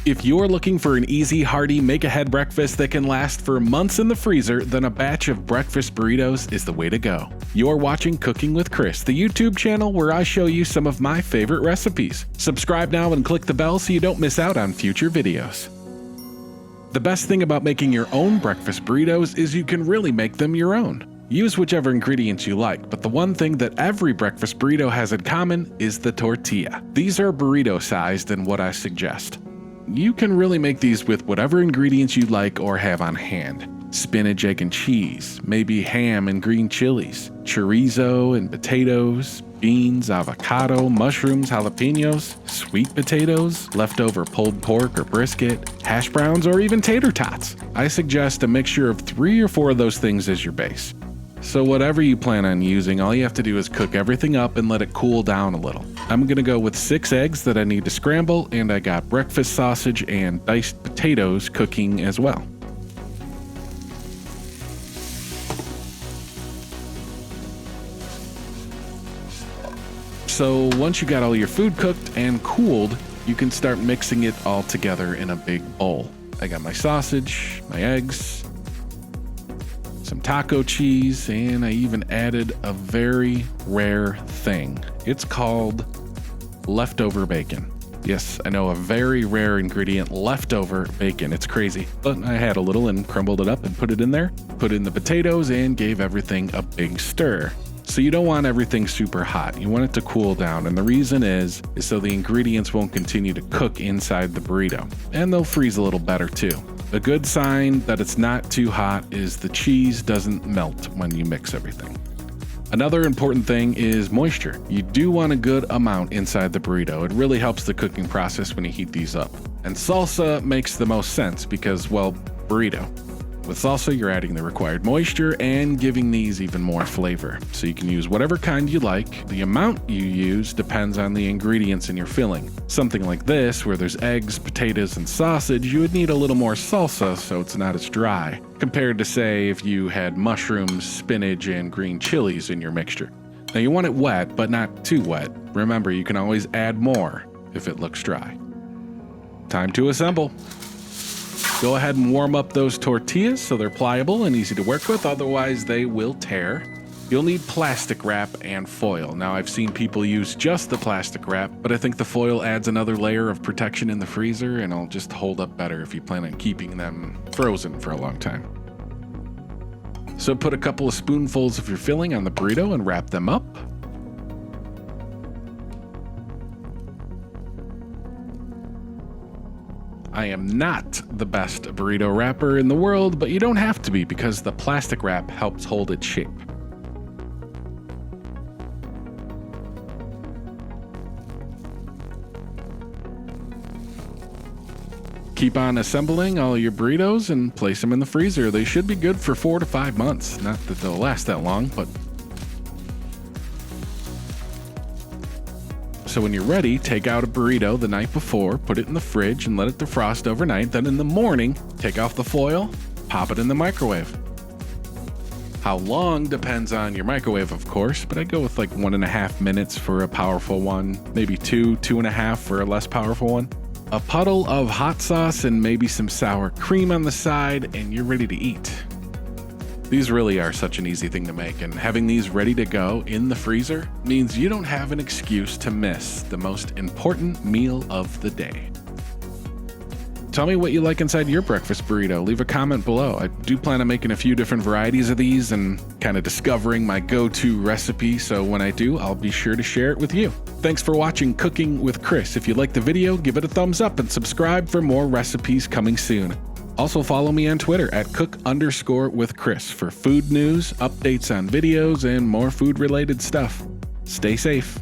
If you're looking for an easy, hearty, make-ahead breakfast that can last for months in the freezer, then a batch of breakfast burritos is the way to go. You're watching Cooking with Chris, the YouTube channel where I show you some of my favorite recipes. Subscribe now and click the bell so you don't miss out on future videos. The best thing about making your own breakfast burritos is you can really make them your own. Use whichever ingredients you like, but the one thing that every breakfast burrito has in common is the tortilla. These are burrito-sized and what I suggest. You can really make these with whatever ingredients you like or have on hand. Spinach, egg, and cheese, maybe ham and green chilies, chorizo and potatoes, beans, avocado, mushrooms, jalapenos, sweet potatoes, leftover pulled pork or brisket, hash browns, or even tater tots. I suggest a mixture of 3 or 4 of those things as your base. So whatever you plan on using, all you have to do is cook everything up and let it cool down a little. I'm gonna go with 6 eggs that I need to scramble, and I got breakfast sausage and diced potatoes cooking as well. So once you got all your food cooked and cooled, you can start mixing it all together in a big bowl. I got my sausage, my eggs, some taco cheese, and I even added a very rare thing. It's called leftover bacon. Yes, I know, a very rare ingredient, leftover bacon. It's crazy, but I had a little and crumbled it up and put it in there, put in the potatoes, and gave everything a big stir. So you don't want everything super hot. You want it to cool down, and the reason is so the ingredients won't continue to cook inside the burrito, and they'll freeze a little better too. A good sign that it's not too hot is the cheese doesn't melt when you mix everything. Another important thing is moisture. You do want a good amount inside the burrito. It really helps the cooking process when you heat these up. And salsa makes the most sense because, well, burrito. With salsa, you're adding the required moisture and giving these even more flavor. So you can use whatever kind you like. The amount you use depends on the ingredients in your filling. Something like this, where there's eggs, potatoes, and sausage, you would need a little more salsa so it's not as dry, compared to, say, if you had mushrooms, spinach, and green chilies in your mixture. Now you want it wet, but not too wet. Remember, you can always add more if it looks dry. Time to assemble. Go ahead and warm up those tortillas so they're pliable and easy to work with, otherwise they will tear. You'll need plastic wrap and foil. Now, I've seen people use just the plastic wrap, but I think the foil adds another layer of protection in the freezer and it'll just hold up better if you plan on keeping them frozen for a long time. So put a couple of spoonfuls of your filling on the burrito and wrap them up. I am not the best burrito wrapper in the world, but you don't have to be because the plastic wrap helps hold its shape. Keep on assembling all your burritos and place them in the freezer. They should be good for 4 to 5 months. Not that they'll last that long, but... So when you're ready, take out a burrito the night before, put it in the fridge and let it defrost overnight. Then in the morning, take off the foil, pop it in the microwave. How long depends on your microwave, of course, but I go with like 1.5 minutes for a powerful one, maybe 2.5 for a less powerful one. A puddle of hot sauce and maybe some sour cream on the side, and you're ready to eat. These really are such an easy thing to make, and having these ready to go in the freezer means you don't have an excuse to miss the most important meal of the day. Tell me what you like inside your breakfast burrito. Leave a comment below. I do plan on making a few different varieties of these and kind of discovering my go-to recipe, so when I do, I'll be sure to share it with you. Thanks for watching Cooking with Chris. If you liked the video, give it a thumbs up and subscribe for more recipes coming soon. Also follow me on Twitter at cook_with_Chris for food news, updates on videos, and more food-related stuff. Stay safe.